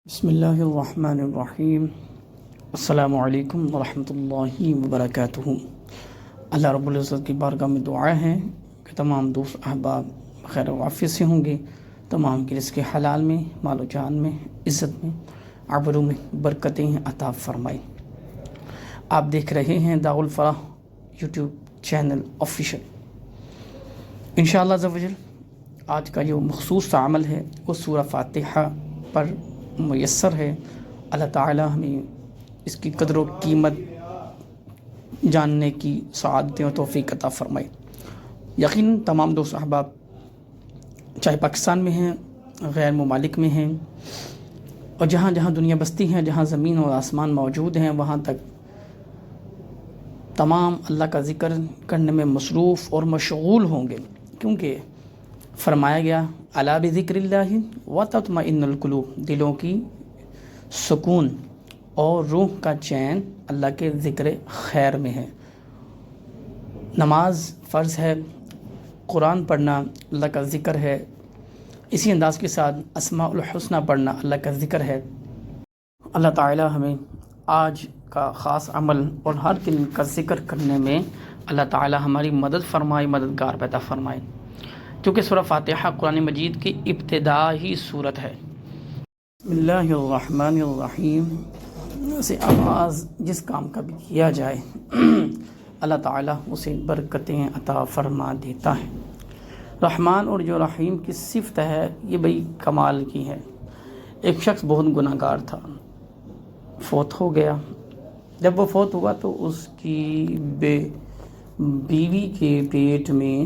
بسم اللہ الرحمن الرحیم۔ السلام علیکم ورحمۃ اللہ وبرکاتہ۔ اللہ رب العزت کی بارگاہ میں دعا ہے کہ تمام دوست احباب خیر و عافیت سے ہوں گے، تمام کی رزق حلال میں، مال و جان میں، عزت میں، آبرو میں برکتیں عطا فرمائے۔ آپ دیکھ رہے ہیں داء الفلاح یوٹیوب چینل آفیشیل۔ انشاءاللہ عز و جل آج کا جو مخصوص عمل ہے وہ سورہ فاتحہ پر میسر ہے۔ اللہ تعالی ہمیں اس کی قدر و قیمت جاننے کی سعادتیں و توفیق عطا فرمائے۔ یقین تمام دوست احباب چاہے پاکستان میں ہیں، غیر ممالک میں ہیں، اور جہاں جہاں دنیا بستی ہے، جہاں زمین اور آسمان موجود ہیں، وہاں تک تمام اللہ کا ذکر کرنے میں مصروف اور مشغول ہوں گے، کیونکہ فرمایا گیا الا بذکر اللہ وتطمئن القلوب، دلوں کی سکون اور روح کا چین اللہ کے ذکر خیر میں ہے۔ نماز فرض ہے، قرآن پڑھنا اللہ کا ذکر ہے، اسی انداز کے ساتھ اسماء الحسنہ پڑھنا اللہ کا ذکر ہے۔ اللہ تعالی ہمیں آج کا خاص عمل اور ہر دن کا ذکر کرنے میں اللہ تعالی ہماری مدد فرمائے، مددگار پیدا فرمائے، کیونکہ سورہ فاتحہ قرآن مجید کی ابتدائی صورت ہے۔ بسم اللہ الرحمن الرحیم سے آغاز جس کام کا بھی کیا جائے اللہ تعالیٰ اسے برکتیں عطا فرما دیتا ہے۔ رحمان اور جو رحیم کی صفت ہے یہ بڑی کمال کی ہے۔ ایک شخص بہت گناہ گار تھا، فوت ہو گیا۔ جب وہ فوت ہوا تو اس کی بیوی کے پیٹ میں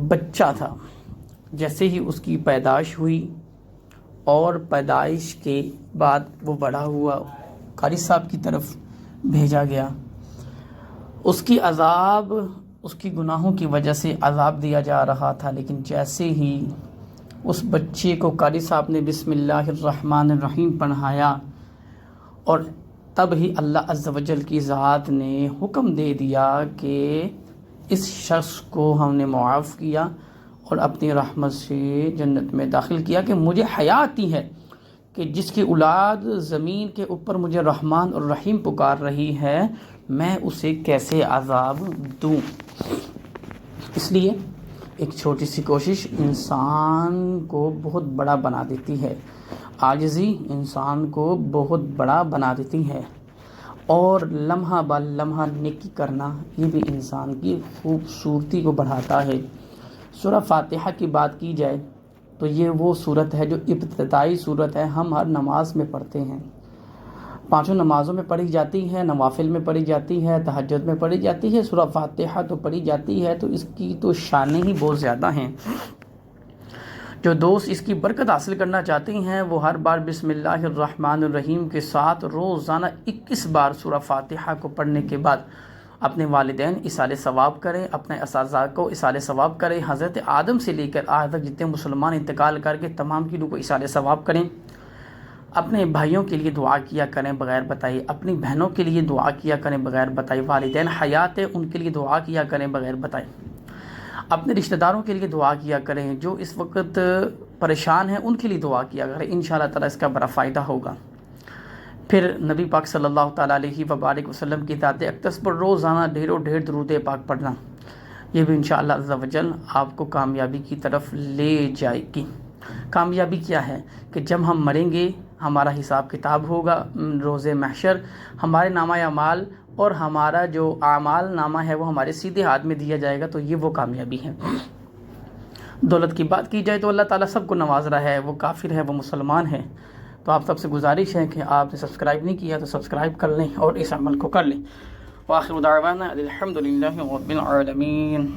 بچہ تھا۔ جیسے ہی اس کی پیدائش ہوئی اور پیدائش کے بعد وہ بڑا ہوا، قاری صاحب کی طرف بھیجا گیا۔ اس کی عذاب، اس کی گناہوں کی وجہ سے عذاب دیا جا رہا تھا، لیکن جیسے ہی اس بچے کو قاری صاحب نے بسم اللہ الرحمن الرحیم پڑھایا، اور تب ہی اللہ عز و جل کی ذات نے حکم دے دیا کہ اس شخص کو ہم نے معاف کیا اور اپنی رحمت سے جنت میں داخل کیا، کہ مجھے حیا آتی ہے کہ جس کی اولاد زمین کے اوپر مجھے رحمان اور رحیم پکار رہی ہے، میں اسے کیسے عذاب دوں۔ اس لیے ایک چھوٹی سی کوشش انسان کو بہت بڑا بنا دیتی ہے، عاجزی انسان کو بہت بڑا بنا دیتی ہے، اور لمحہ با لمحہ نیکی کرنا یہ بھی انسان کی خوبصورتی کو بڑھاتا ہے۔ سورہ فاتحہ کی بات کی جائے تو یہ وہ صورت ہے جو ابتدائی صورت ہے، ہم ہر نماز میں پڑھتے ہیں، پانچوں نمازوں میں پڑھی جاتی ہے، نوافل میں پڑھی جاتی ہے، تہجد میں پڑھی جاتی ہے، سورہ فاتحہ تو پڑھی جاتی ہے، تو اس کی تو شانیں ہی بہت زیادہ ہیں۔ جو دوست اس کی برکت حاصل کرنا چاہتے ہیں وہ ہر بار بسم اللہ الرحمن الرحیم کے ساتھ روزانہ 21 بار سورہ فاتحہ کو پڑھنے کے بعد اپنے والدین اصالِ ثواب کریں، اپنے اساتذہ کو اصالِ ثواب کریں، حضرت آدم سے لے کر آج تک جتنے مسلمان انتقال کر کے تمام کی روح کو اصالِ ثواب کریں، اپنے بھائیوں کے لیے دعا کیا کریں بغیر بتائے، اپنی بہنوں کے لیے دعا کیا کریں بغیر بتائے، والدین حیات ہے ان کے لیے دعا کیا کریں بغیر بتائے، اپنے رشتہ داروں کے لیے دعا کیا کریں، جو اس وقت پریشان ہیں ان کے لیے دعا کیا کریں، انشاءاللہ تعالی اس کا بڑا فائدہ ہوگا۔ پھر نبی پاک صلی اللہ تعالیٰ علیہ وبارک وسلم کی ذات اقدس پر روزانہ ڈھیروں ڈھیر درود پاک پڑھنا، یہ بھی انشاءاللہ عز و جل آپ کو کامیابی کی طرف لے جائے گی۔ کامیابی کیا ہے کہ جب ہم مریں گے ہمارا حساب کتاب ہوگا روز محشر، ہمارے نامہ اعمال اور ہمارا جو اعمال نامہ ہے وہ ہمارے سیدھے ہاتھ میں دیا جائے گا، تو یہ وہ کامیابی ہے۔ دولت کی بات کی جائے تو اللہ تعالیٰ سب کو نواز رہا ہے، وہ کافر ہے، وہ مسلمان ہے، تو آپ سب سے گزارش ہے کہ آپ نے سبسکرائب نہیں کیا تو سبسکرائب کر لیں اور اس عمل کو کر لیں۔ وآخر دعوانا الحمد للہ رب العالمین۔